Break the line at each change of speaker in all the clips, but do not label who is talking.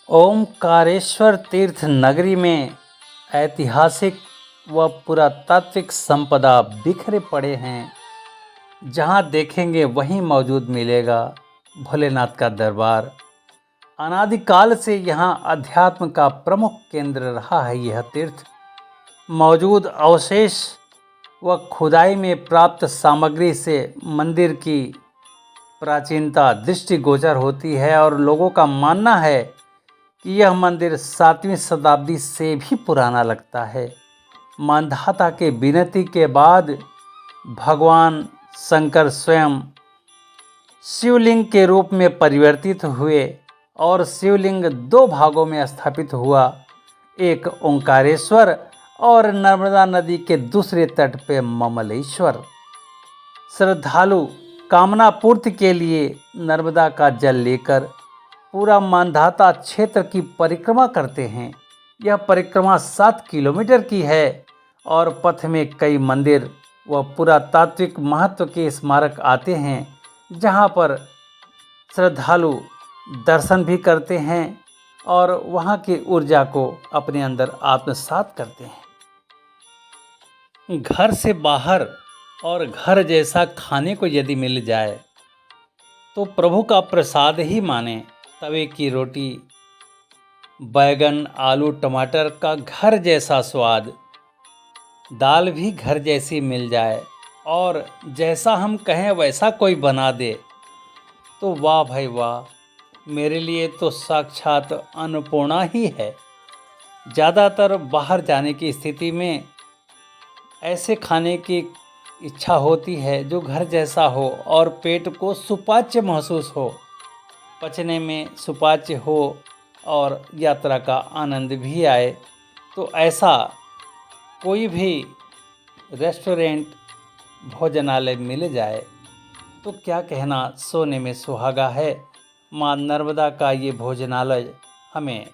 ओमकारेश्वर तीर्थ नगरी में ऐतिहासिक व पुरातात्विक संपदा बिखरे पड़े हैं। जहाँ देखेंगे वहीं मौजूद मिलेगा भोलेनाथ का दरबार। अनादिकाल से यहाँ अध्यात्म का प्रमुख केंद्र रहा है। यह तीर्थ मौजूद अवशेष व खुदाई में प्राप्त सामग्री से मंदिर की प्राचीनता दृष्टिगोचर होती है और लोगों का मानना है कि यह मंदिर 7वीं शताब्दी से भी पुराना लगता है। मानधाता के विनती के बाद भगवान शंकर स्वयं शिवलिंग के रूप में परिवर्तित हुए और शिवलिंग 2 भागों में स्थापित हुआ, एक ओंकारेश्वर और नर्मदा नदी के दूसरे तट पे ममलेश्वर। श्रद्धालु कामना पूर्ति के लिए नर्मदा का जल लेकर पूरा मानधाता क्षेत्र की परिक्रमा करते हैं। यह परिक्रमा 7 किलोमीटर की है और पथ में कई मंदिर व पुरातात्विक महत्व के स्मारक आते हैं, जहां पर श्रद्धालु दर्शन भी करते हैं और वहां की ऊर्जा को अपने अंदर आत्मसात करते हैं। घर से बाहर और घर जैसा खाने को यदि मिल जाए तो प्रभु का प्रसाद ही माने। तवे की रोटी, बैगन, आलू, टमाटर का घर जैसा स्वाद, दाल भी घर जैसी मिल जाए और जैसा हम कहें वैसा कोई बना दे तो वाह भाई वाह, मेरे लिए तो साक्षात अन्नपूर्णा ही है। ज़्यादातर बाहर जाने की स्थिति में ऐसे खाने की इच्छा होती है जो घर जैसा हो और पेट को सुपाच्य महसूस हो, पचने में सुपाच्य हो और यात्रा का आनंद भी आए। तो ऐसा कोई भी रेस्टोरेंट, भोजनालय मिल जाए तो क्या कहना, सोने में सुहागा है। माँ नर्मदा का ये भोजनालय हमें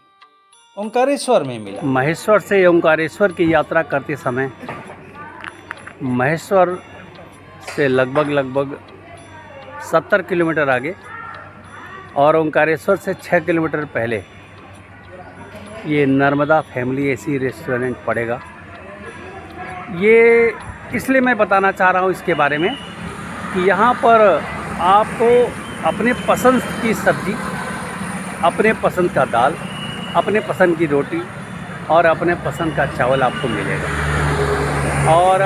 ओंकारेश्वर में मिला।
महेश्वर से ओंकारेश्वर की यात्रा करते समय महेश्वर से लगभग 70 किलोमीटर आगे और ओंकारेश्वर से 6 किलोमीटर पहले ये नर्मदा फैमिली एसी रेस्टोरेंट पड़ेगा। ये इसलिए मैं बताना चाह रहा हूँ इसके बारे में कि यहाँ पर आपको अपने पसंद की सब्ज़ी, अपने पसंद का दाल, अपने पसंद की रोटी और अपने पसंद का चावल आपको मिलेगा। और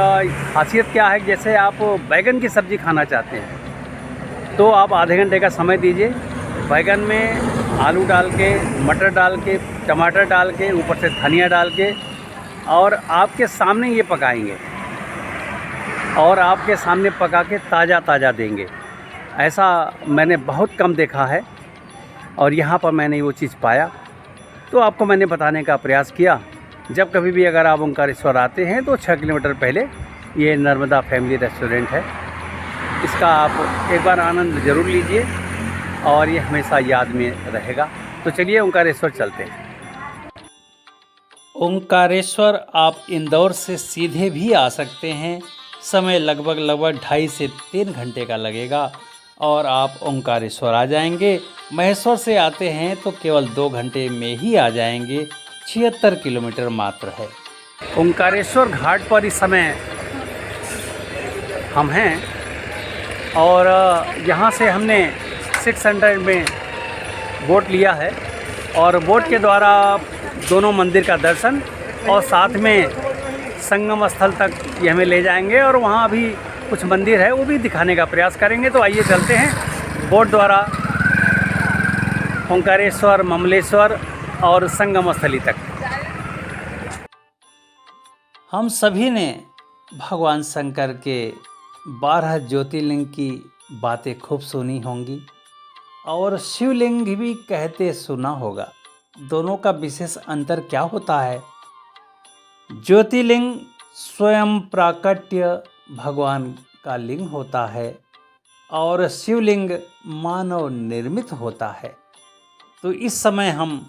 खासियत क्या है, जैसे आप बैगन की सब्ज़ी खाना चाहते हैं तो आप आधे घंटे का समय दीजिए। बैगन में आलू डाल के, मटर डाल के, टमाटर डाल के, ऊपर से धनिया डाल के और आपके सामने ये पकाएंगे और आपके सामने पका के ताज़ा ताज़ा देंगे। ऐसा मैंने बहुत कम देखा है और यहाँ पर मैंने वो चीज़ पाया तो आपको मैंने बताने का प्रयास किया। जब कभी भी अगर आप ओंकारेश्वर आते हैं तो 6 किलोमीटर पहले ये नर्मदा फैमिली रेस्टोरेंट है। इसका आप एक बार आनंद ज़रूर लीजिए और ये हमेशा याद में रहेगा। तो चलिए ओंकारेश्वर चलते हैं।
ओंकारेश्वर आप इंदौर से सीधे भी आ सकते हैं। समय लगभग 2.5 से 3 घंटे का लगेगा और आप ओंकारेश्वर आ जाएंगे। महेश्वर से आते हैं तो केवल 2 घंटे में ही आ जाएंगे। 76 किलोमीटर मात्र है।
ओंकारेश्वर घाट पर इस समय हम हैं और यहाँ से हमने 600 में बोट लिया है और बोट के द्वारा दोनों मंदिर का दर्शन और साथ में संगम स्थल तक ये हमें ले जाएंगे और वहाँ भी कुछ मंदिर है वो भी दिखाने का प्रयास करेंगे। तो आइए चलते हैं बोट द्वारा ओंकारेश्वर, ममलेश्वर और संगम स्थली तक।
हम सभी ने भगवान शंकर के 12 ज्योतिर्लिंग की बातें खूब सुनी होंगी और शिवलिंग भी कहते सुना होगा। दोनों का विशेष अंतर क्या होता है? ज्योतिर्लिंग स्वयं प्राकट्य भगवान का लिंग होता है और शिवलिंग मानव निर्मित होता है। तो इस समय हम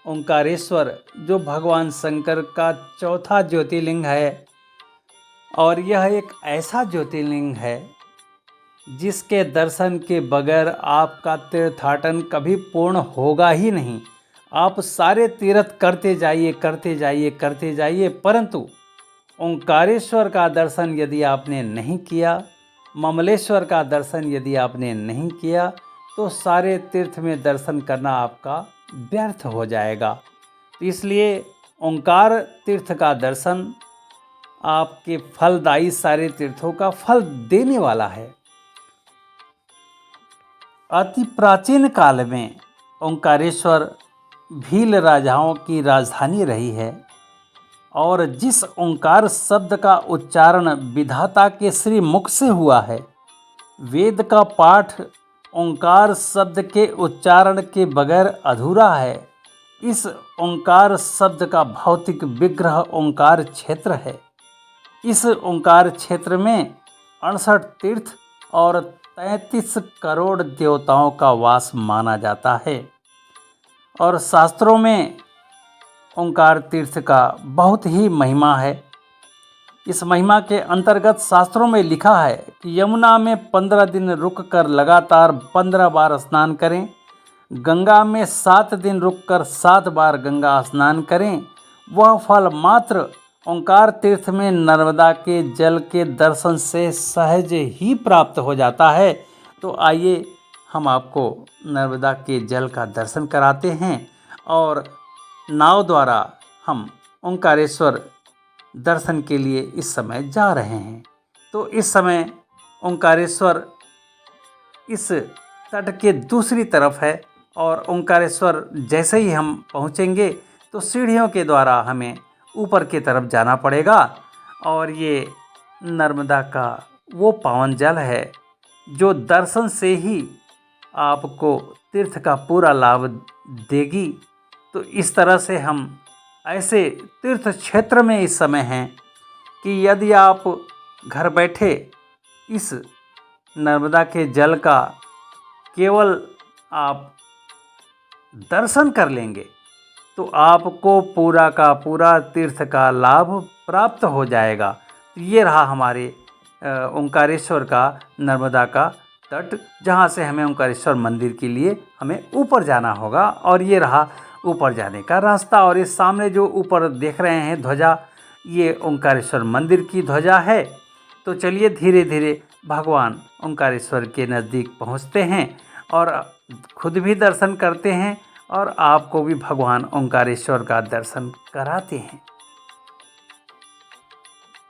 ओंकारेश्वर, जो भगवान शंकर का 4था ज्योतिर्लिंग है और यह एक ऐसा ज्योतिर्लिंग है जिसके दर्शन के बगैर आपका तीर्थाटन कभी पूर्ण होगा ही नहीं। आप सारे तीर्थ करते जाइए, करते जाइए, करते जाइए, परंतु ओंकारेश्वर का दर्शन यदि आपने नहीं किया, ममलेश्वर का दर्शन यदि आपने नहीं किया, तो सारे तीर्थ में दर्शन करना आपका व्यर्थ हो जाएगा। तो इसलिए ओंकार तीर्थ का दर्शन आपके फलदायी सारे तीर्थों का फल देने वाला है। अति प्राचीन काल में ओंकारेश्वर भील राजाओं की राजधानी रही है और जिस ओंकार शब्द का उच्चारण विधाता के श्री मुख से हुआ है, वेद का पाठ ओंकार शब्द के उच्चारण के बगैर अधूरा है। इस ओंकार शब्द का भौतिक विग्रह ओंकार क्षेत्र है। इस ओंकार क्षेत्र में 68 तीर्थ और 33 करोड़ देवताओं का वास माना जाता है और शास्त्रों में ओंकार तीर्थ का बहुत ही महिमा है। इस महिमा के अंतर्गत शास्त्रों में लिखा है कि यमुना में 15 दिन रुककर लगातार 15 बार स्नान करें, गंगा में 7 दिन रुककर 7 बार गंगा स्नान करें। वह फल मात्र ओंकार तीर्थ में नर्मदा के जल के दर्शन से सहज ही प्राप्त हो जाता है। तो आइए हम आपको नर्मदा के जल का दर्शन कराते हैं और नाव द्वारा हम ओंकारेश्वर दर्शन के लिए इस समय जा रहे हैं। तो इस समय ओंकारेश्वर इस तट के दूसरी तरफ है और ओंकारेश्वर जैसे ही हम पहुंचेंगे तो सीढ़ियों के द्वारा हमें ऊपर की तरफ जाना पड़ेगा और ये नर्मदा का वो पावन जल है जो दर्शन से ही आपको तीर्थ का पूरा लाभ देगी। तो इस तरह से हम ऐसे तीर्थ क्षेत्र में इस समय हैं कि यदि आप घर बैठे इस नर्मदा के जल का केवल आप दर्शन कर लेंगे तो आपको पूरा का पूरा तीर्थ का लाभ प्राप्त हो जाएगा। तो ये रहा हमारे ओंकारेश्वर का नर्मदा का तट, जहाँ से हमें ओंकारेश्वर मंदिर के लिए हमें ऊपर जाना होगा और ये रहा ऊपर जाने का रास्ता। और इस सामने जो ऊपर देख रहे हैं ध्वजा, ये ओंकारेश्वर मंदिर की ध्वजा है। तो चलिए धीरे धीरे भगवान ओंकारेश्वर के नज़दीक पहुँचते हैं और खुद भी दर्शन करते हैं और आपको भी भगवान ओंकारेश्वर का दर्शन कराते हैं।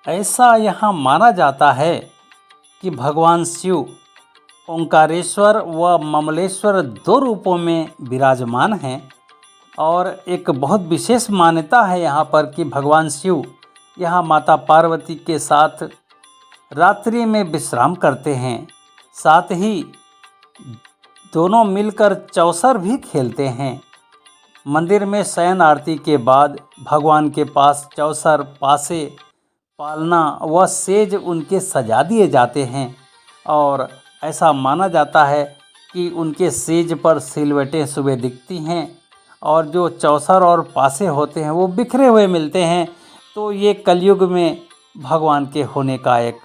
ऐसा यहाँ माना जाता है कि भगवान शिव ओंकारेश्वर व ममलेश्वर 2 रूपों में विराजमान हैं और एक बहुत विशेष मान्यता है यहाँ पर कि भगवान शिव यहाँ माता पार्वती के साथ रात्रि में विश्राम करते हैं। साथ ही दोनों मिलकर चौसर भी खेलते हैं। मंदिर में शयन आरती के बाद भगवान के पास चौसर, पासे, पालना व सेज उनके सजा दिए जाते हैं और ऐसा माना जाता है कि उनके सेज पर सिलवटें सुबह दिखती हैं और जो चौसर और पासे होते हैं वो बिखरे हुए मिलते हैं। तो ये कलयुग में भगवान के होने का एक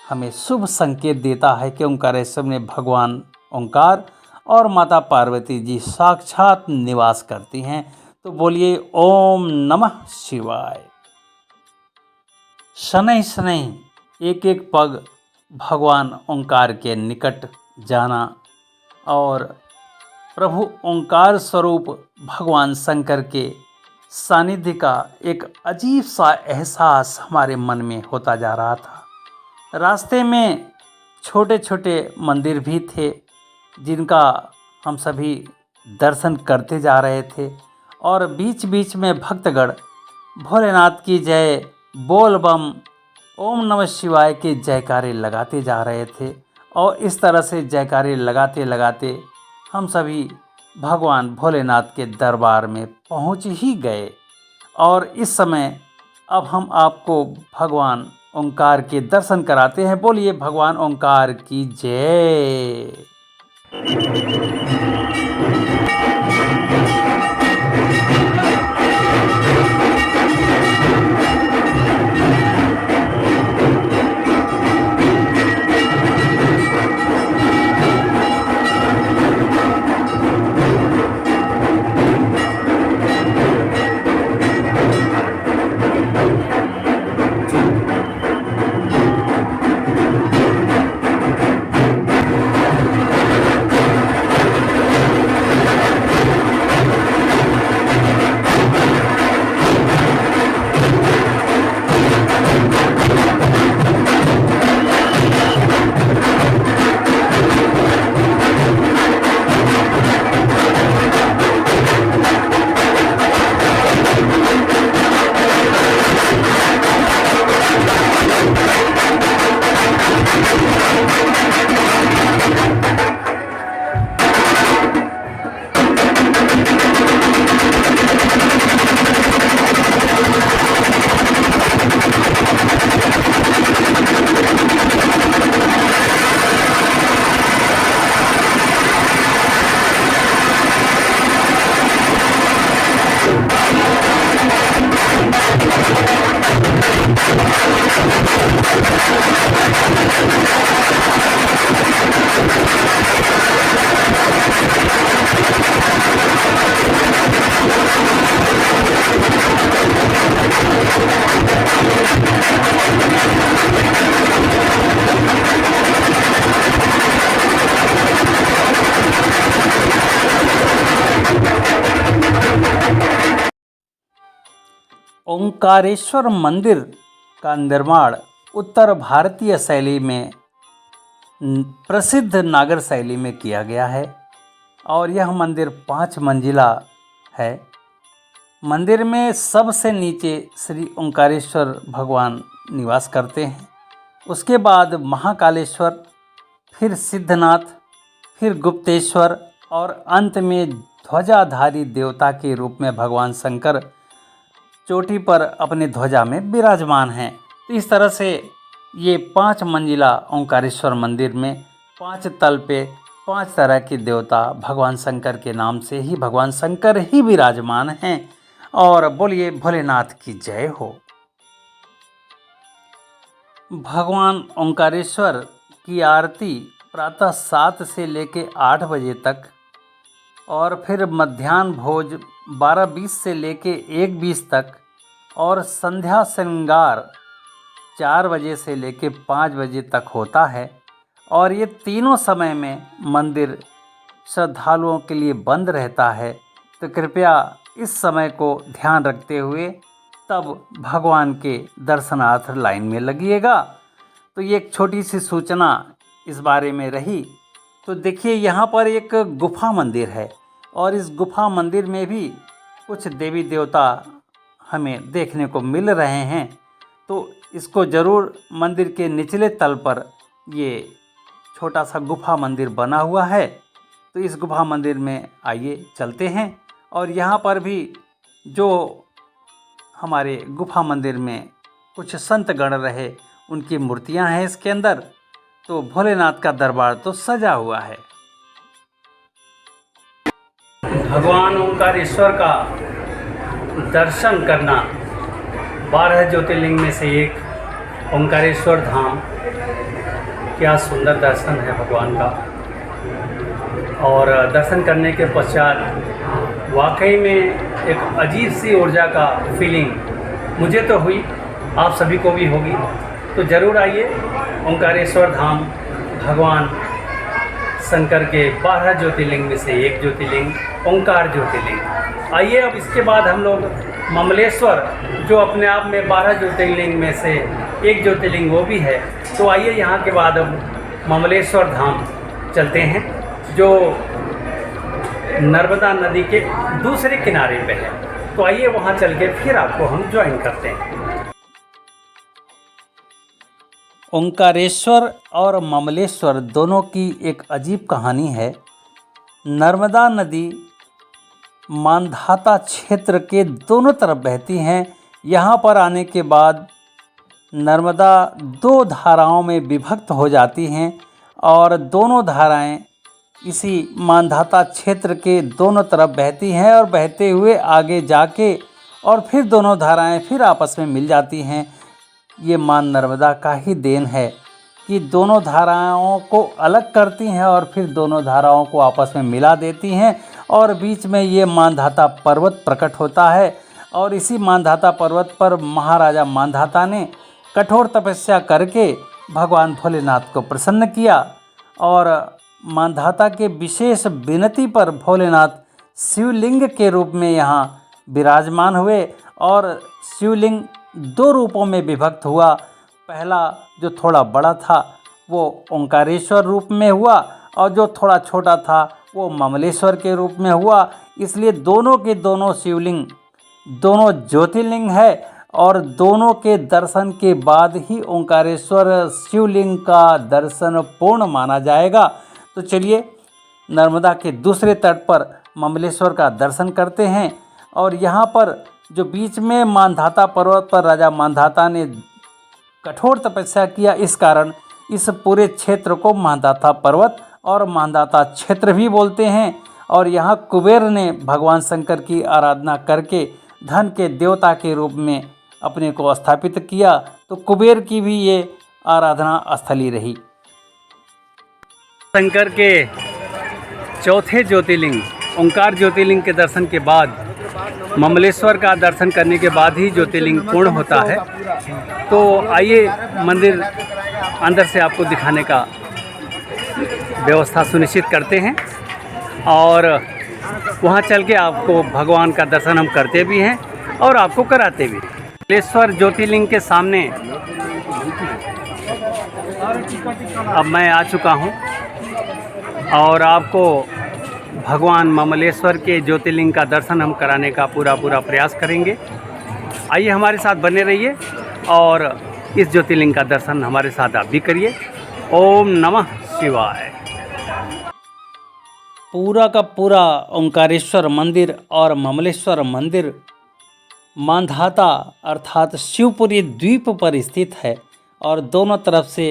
हमें शुभ संकेत देता है कि ओंकारेश्वर में भगवान ओंकार और माता पार्वती जी साक्षात निवास करती हैं। तो बोलिए ओम नमः शिवाय। शनै शनै एक एक पग भगवान ओंकार के निकट जाना और प्रभु ओंकार स्वरूप भगवान शंकर के सानिध्य का एक अजीब सा एहसास हमारे मन में होता जा रहा था। रास्ते में छोटे छोटे मंदिर भी थे जिनका हम सभी दर्शन करते जा रहे थे और बीच बीच में भक्तगण भोलेनाथ की जय, बोल बम, ओम नमः शिवाय के जयकारे लगाते जा रहे थे। और इस तरह से जयकारे लगाते लगाते हम सभी भगवान भोलेनाथ के दरबार में पहुंच ही गए। और इस समय अब हम आपको भगवान ओंकार के दर्शन कराते हैं। बोलिए भगवान ओंकार की जय। ओंकारेश्वर मंदिर का निर्माण उत्तर भारतीय शैली में प्रसिद्ध नागर शैली में किया गया है और यह मंदिर 5 मंजिला है। मंदिर में सबसे नीचे श्री ओंकारेश्वर भगवान निवास करते हैं। उसके बाद महाकालेश्वर, फिर सिद्धनाथ, फिर गुप्तेश्वर और अंत में ध्वजाधारी देवता के रूप में भगवान शंकर चोटी पर अपने ध्वजा में विराजमान हैं। तो इस तरह से ये 5 मंजिला ओंकारेश्वर मंदिर में 5 तल पे 5 तरह के देवता भगवान शंकर के नाम से ही भगवान शंकर ही विराजमान हैं। और बोलिए भोलेनाथ की जय हो। भगवान ओंकारेश्वर की आरती प्रातः 7 से लेकर 8 बजे तक और फिर मध्याह्न भोज 12:20 से लेकर 1:20 तक और संध्या श्रृंगार 4 बजे से लेकर 5 बजे तक होता है। और ये तीनों समय में मंदिर श्रद्धालुओं के लिए बंद रहता है। तो कृपया इस समय को ध्यान रखते हुए तब भगवान के दर्शनार्थ लाइन में लगिएगा। तो ये एक छोटी सी सूचना इस बारे में रही। तो देखिए यहाँ पर एक गुफा मंदिर है और इस गुफा मंदिर में भी कुछ देवी देवता हमें देखने को मिल रहे हैं। तो इसको ज़रूर मंदिर के निचले तल पर ये छोटा सा गुफा मंदिर बना हुआ है। तो इस गुफा मंदिर में आइए चलते हैं। और यहाँ पर भी जो हमारे गुफा मंदिर में कुछ संत गण रहे उनकी मूर्तियाँ हैं इसके अंदर। तो भोलेनाथ का दरबार तो सजा हुआ है। भगवान ओंकारेश्वर का दर्शन करना 12 ज्योतिर्लिंग में से एक ओंकारेश्वर धाम, क्या सुंदर दर्शन है भगवान का। और दर्शन करने के पश्चात वाकई में एक अजीब सी ऊर्जा का फीलिंग मुझे तो हुई, आप सभी को भी होगी। तो ज़रूर आइए ओंकारेश्वर धाम, भगवान शंकर के 12 ज्योतिर्लिंग में से एक ज्योतिर्लिंग ओंकार ज्योतिर्लिंग। आइए अब इसके बाद हम लोग ममलेश्वर, जो अपने आप में 12 ज्योतिर्लिंग में से एक ज्योतिर्लिंग वो भी है। तो आइए यहाँ के बाद अब ममलेश्वर धाम चलते हैं, जो नर्मदा नदी के दूसरे किनारे पे है। तो आइए वहाँ चल के फिर आपको हम ज्वाइन करते हैं। ओंकारेश्वर और ममलेश्वर दोनों की एक अजीब कहानी है। नर्मदा नदी मांधाता क्षेत्र के दोनों तरफ बहती हैं। यहाँ पर आने के बाद नर्मदा 2 धाराओं में विभक्त हो जाती हैं और दोनों धाराएं इसी मांधाता क्षेत्र के दोनों तरफ बहती हैं और बहते हुए आगे जाके और फिर दोनों धाराएं फिर आपस में मिल जाती हैं। ये मां नर्मदा का ही देन है कि दोनों धाराओं को अलग करती हैं और फिर दोनों धाराओं को आपस में मिला देती हैं और बीच में ये मांधाता पर्वत प्रकट होता है। और इसी मांधाता पर्वत पर महाराजा मांधाता ने कठोर तपस्या करके भगवान भोलेनाथ को प्रसन्न किया और मांधाता के विशेष विनती पर भोलेनाथ शिवलिंग के रूप में यहाँ विराजमान हुए। और शिवलिंग 2 रूपों में विभक्त हुआ। पहला जो थोड़ा बड़ा था वो ओंकारेश्वर रूप में हुआ और जो थोड़ा छोटा था वो ममलेश्वर के रूप में हुआ। इसलिए दोनों के दोनों शिवलिंग दोनों ज्योतिर्लिंग है और दोनों के दर्शन के बाद ही ओंकारेश्वर शिवलिंग का दर्शन पूर्ण माना जाएगा। तो चलिए नर्मदा के दूसरे तट पर ममलेश्वर का दर्शन करते हैं। और यहाँ पर जो बीच में मांधाता पर्वत पर राजा मांधाता ने कठोर तपस्या किया, इस कारण इस पूरे क्षेत्र को मांधाता पर्वत और मांधाता क्षेत्र भी बोलते हैं। और यहाँ कुबेर ने भगवान शंकर की आराधना करके धन के देवता के रूप में अपने को स्थापित किया। तो कुबेर की भी ये आराधना स्थली रही।
शंकर के चौथे ज्योतिर्लिंग ओंकार ज्योतिर्लिंग के दर्शन के बाद ममलेश्वर का दर्शन करने के बाद ही ज्योतिर्लिंग पूर्ण होता है। तो आइए मंदिर अंदर से आपको दिखाने का व्यवस्था सुनिश्चित करते हैं और वहाँ चल के आपको भगवान का दर्शन हम करते भी हैं और आपको कराते भी। ममलेश्वर ज्योतिर्लिंग के सामने अब मैं आ चुका हूं और आपको भगवान ममलेश्वर के ज्योतिर्लिंग का दर्शन हम कराने का पूरा प्रयास करेंगे। आइए हमारे साथ बने रहिए और इस ज्योतिर्लिंग का दर्शन हमारे साथ आप भी करिए। ओम नमः शिवाय।
पूरा का पूरा ओंकारेश्वर मंदिर और ममलेश्वर मंदिर मांधाता अर्थात शिवपुरी द्वीप पर स्थित है और दोनों तरफ से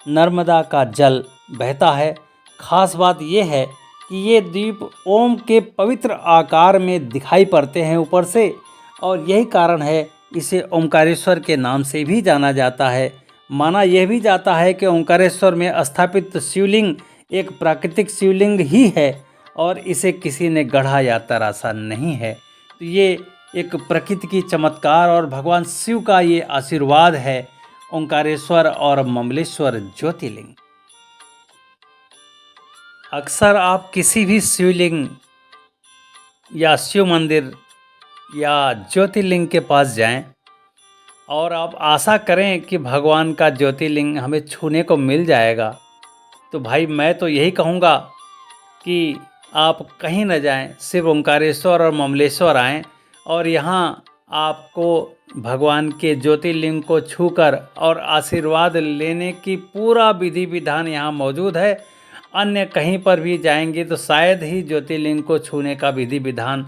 नर्मदा का जल बहता है। खास बात यह है कि ये द्वीप ओम के पवित्र आकार में दिखाई पड़ते हैं ऊपर से, और यही कारण है इसे ओंकारेश्वर के नाम से भी जाना जाता है। माना यह भी जाता है कि ओंकारेश्वर में स्थापित शिवलिंग एक प्राकृतिक शिवलिंग ही है और इसे किसी ने गढ़ा या तराशा नहीं है। तो ये एक प्रकृति की चमत्कार और भगवान शिव का ये आशीर्वाद है ओंकारेश्वर और ममलेश्वर ज्योतिर्लिंग। अक्सर आप किसी भी शिवलिंग या शिव मंदिर या ज्योतिर्लिंग के पास जाएं और आप आशा करें कि भगवान का ज्योतिर्लिंग हमें छूने को मिल जाएगा, तो भाई मैं तो यही कहूँगा कि आप कहीं न जाएं, सिर्फ ओंकारेश्वर और ममलेश्वर आएं और यहाँ आपको भगवान के ज्योतिर्लिंग को छूकर और आशीर्वाद लेने की पूरा विधि विधान यहाँ मौजूद है। अन्य कहीं पर भी जाएंगे तो शायद ही ज्योतिर्लिंग को छूने का विधि विधान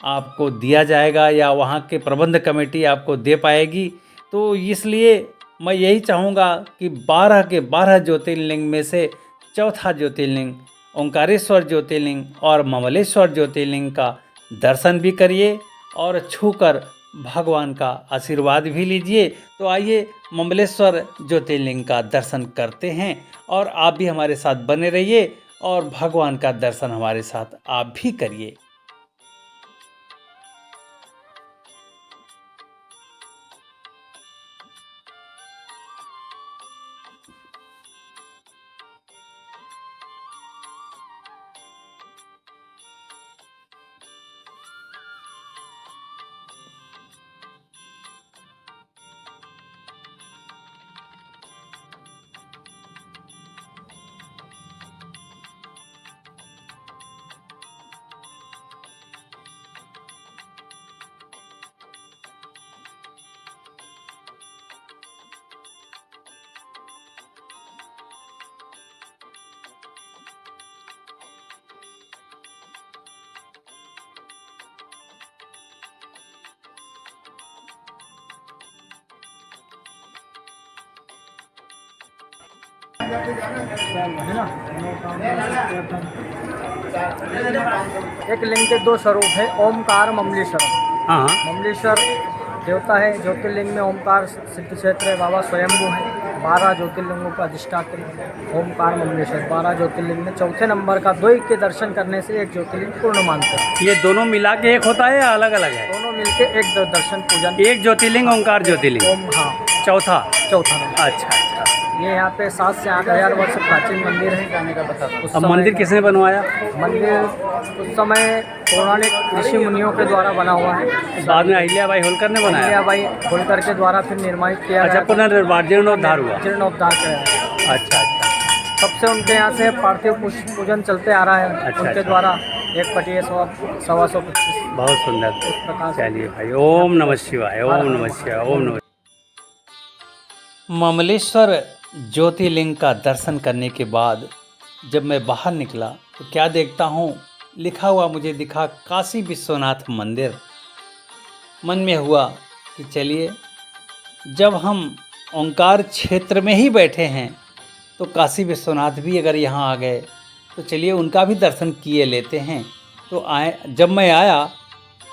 आपको दिया जाएगा या वहाँ के प्रबंध कमेटी आपको दे पाएगी। तो इसलिए मैं यही चाहूँगा कि 12 के 12 ज्योतिर्लिंग में से चौथा ज्योतिर्लिंग ओंकारेश्वर ज्योतिर्लिंग और ममलेश्वर ज्योतिर्लिंग का दर्शन भी करिए और छूकर भगवान का आशीर्वाद भी लीजिए। तो आइए ममलेश्वर ज्योतिर्लिंग का दर्शन करते हैं और आप भी हमारे साथ बने रहिए और भगवान का दर्शन हमारे साथ आप भी करिए।
एक लिंग के 2 स्वरूप है, ओमकार ममलेश्वर।
हाँ
ममलेश्वर देवता है, ज्योतिर्लिंग में ओमकार सिद्ध क्षेत्र है, बाबा स्वयंभू है। 12 ज्योतिर्लिंगों का अधिष्ठात्री ओमकार ममलेश्वर। 12 ज्योतिर्लिंग में चौथे नंबर का 2 के दर्शन करने से एक ज्योतिर्लिंग पूर्ण मानते हैं।
ये दोनों मिला के एक होता है या अलग अलग है?
दोनों मिलके एक दर्शन पूजन।
एक ज्योतिर्लिंग ओंकार ज्योतिर्लिंग।
ओम हाँ
चौथा
नंबर।
अच्छा।
ये यहाँ पे 7 से 8 हज़ार वर्ष प्राचीन मंदिर है। जाने का बता।
अब मंदिर किसने बनवाया?
मंदिर उस समय पौराणिक ऋषि मुनियों के द्वारा बना हुआ है।
बाद में अहिल्याबाई होलकर ने बनाया।
अहिल्याबाई होलकर के द्वारा फिर निर्माणित किया
अच्छा, पुनर्निर्माण जीर्णोद्धार हुआ।
जीर्णोद्धार किया।
अच्छा।
तब से उनके यहाँ से पार्थिव पूजन चलते आ रहा है। उनके द्वारा 1 पटिए 125।
बहुत सुंदर।
इस प्रकार से।
चलिए भाई, ओम नमः शिवाय, ओम नमः शिवाय, ओम नमः।
ममलेश्वर ज्योतिर्लिंग का दर्शन करने के बाद जब मैं बाहर निकला तो क्या देखता हूँ, लिखा हुआ मुझे दिखा काशी विश्वनाथ मंदिर। मन में हुआ कि चलिए, जब हम ओंकार क्षेत्र में ही बैठे हैं तो काशी विश्वनाथ भी अगर यहाँ आ गए तो चलिए उनका भी दर्शन किए लेते हैं। तो जब मैं आया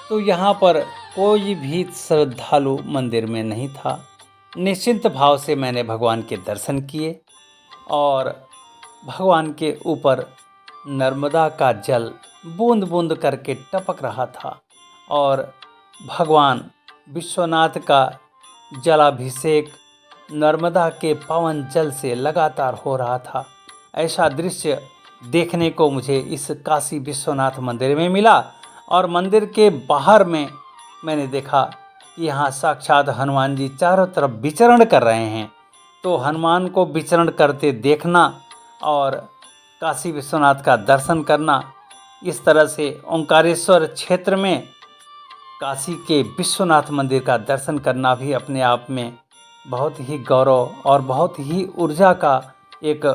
तो यहाँ पर कोई भी श्रद्धालु मंदिर में नहीं था। निश्चिंत भाव से मैंने भगवान के दर्शन किए और भगवान के ऊपर नर्मदा का जल बूंद बूंद करके टपक रहा था और भगवान विश्वनाथ का जलाभिषेक नर्मदा के पावन जल से लगातार हो रहा था। ऐसा दृश्य देखने को मुझे इस काशी विश्वनाथ मंदिर में मिला। और मंदिर के बाहर में मैंने देखा कि यहाँ साक्षात हनुमान जी चारों तरफ विचरण कर रहे हैं। तो हनुमान को विचरण करते देखना और काशी विश्वनाथ का दर्शन करना, इस तरह से ओंकारेश्वर क्षेत्र में काशी के विश्वनाथ मंदिर का दर्शन करना भी अपने आप में बहुत ही गौरव और बहुत ही ऊर्जा का एक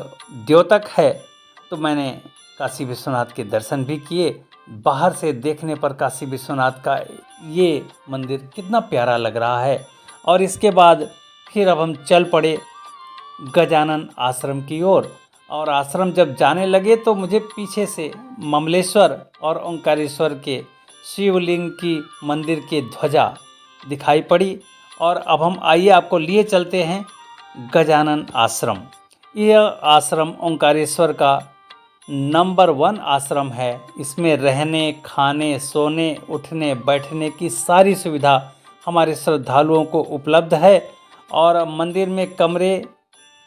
द्योतक है। तो मैंने काशी विश्वनाथ के दर्शन भी किए। बाहर से देखने पर काशी विश्वनाथ का ये मंदिर कितना प्यारा लग रहा है। और इसके बाद फिर अब हम चल पड़े गजानन आश्रम की ओर। और आश्रम जब जाने लगे तो मुझे पीछे से ममलेश्वर और ओंकारेश्वर के शिवलिंग की मंदिर की ध्वजा दिखाई पड़ी। और अब हम आइए आपको लिए चलते हैं गजानन आश्रम। यह आश्रम ओंकारेश्वर का नंबर 1 आश्रम है। इसमें रहने, खाने, सोने, उठने, बैठने की सारी सुविधा हमारे श्रद्धालुओं को उपलब्ध है। और मंदिर में कमरे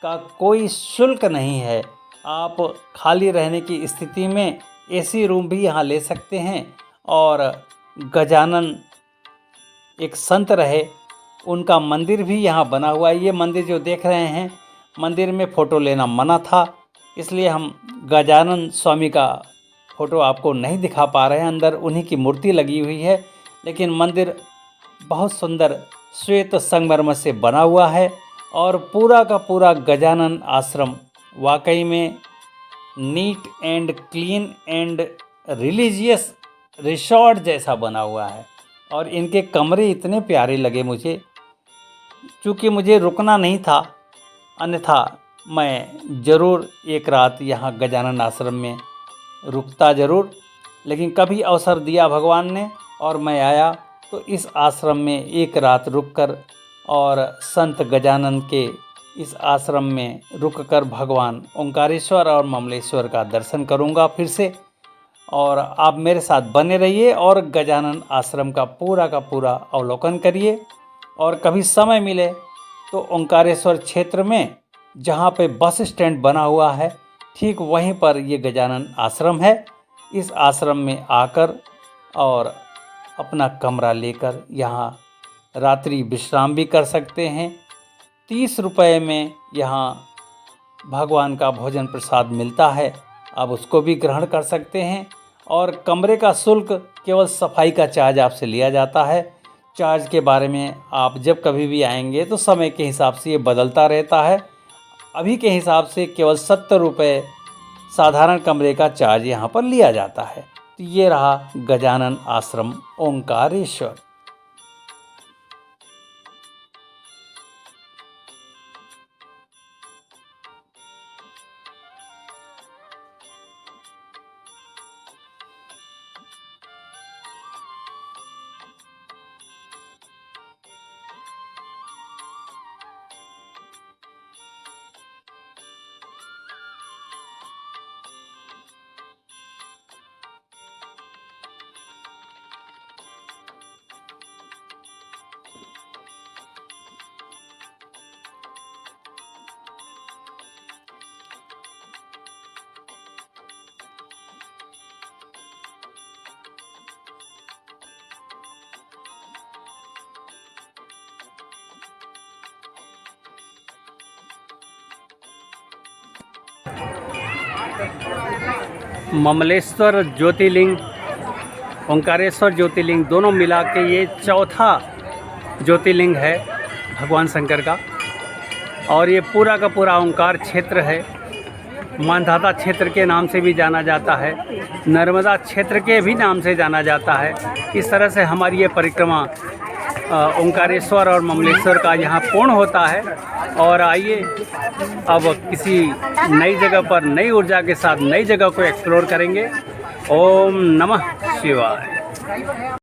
का कोई शुल्क नहीं है। आप खाली रहने की स्थिति में एसी रूम भी यहाँ ले सकते हैं। और गजानन एक संत रहे, उनका मंदिर भी यहाँ बना हुआ है। ये मंदिर जो देख रहे हैं, मंदिर में फ़ोटो लेना मना था, इसलिए हम गजानन स्वामी का फ़ोटो आपको नहीं दिखा पा रहे हैं। अंदर उन्हीं की मूर्ति लगी हुई है, लेकिन मंदिर बहुत सुंदर श्वेत संगमरमर से बना हुआ है। और पूरा का पूरा गजानन आश्रम वाकई में neat and clean and religious resort जैसा बना हुआ है। और इनके कमरे इतने प्यारे लगे मुझे, क्योंकि मुझे रुकना नहीं था, अन्यथा मैं ज़रूर एक रात यहाँ गजानन आश्रम में रुकता ज़रूर। लेकिन कभी अवसर दिया भगवान ने और मैं आया, तो इस आश्रम में एक रात रुककर और संत गजानन के इस आश्रम में रुककर भगवान ओंकारेश्वर और ममलेश्वर का दर्शन करूंगा फिर से। और आप मेरे साथ बने रहिए और गजानन आश्रम का पूरा अवलोकन करिए। और कभी समय मिले तो ओंकारेश्वर क्षेत्र में जहाँ पे बस स्टैंड बना हुआ है, ठीक वहीं पर ये गजानन आश्रम है। इस आश्रम में आकर और अपना कमरा लेकर यहाँ रात्रि विश्राम भी कर सकते हैं। 30 रुपये में यहाँ भगवान का भोजन प्रसाद मिलता है, आप उसको भी ग्रहण कर सकते हैं। और कमरे का शुल्क केवल सफाई का चार्ज आपसे लिया जाता है। चार्ज के बारे में आप जब कभी भी आएंगे तो समय के हिसाब से ये बदलता रहता है। अभी के हिसाब से केवल 70 रुपये साधारण कमरे का चार्ज यहाँ पर लिया जाता है। तो ये रहा गजानन आश्रम ओंकारेश्वर।
ममलेश्वर ज्योतिर्लिंग, ओंकारेश्वर ज्योतिर्लिंग दोनों मिला के ये चौथा ज्योतिर्लिंग है भगवान शंकर का। और ये पूरा का पूरा ओंकार क्षेत्र है। मानधाता क्षेत्र के नाम से भी जाना जाता है, नर्मदा क्षेत्र के भी नाम से जाना जाता है। इस तरह से हमारी ये परिक्रमा ओंकारेश्वर और ममलेश्वर का यहाँ पूर्ण होता है। और आइए अब किसी नई जगह पर नई ऊर्जा के साथ नई जगह को एक्सप्लोर करेंगे। ओम नमः शिवाय।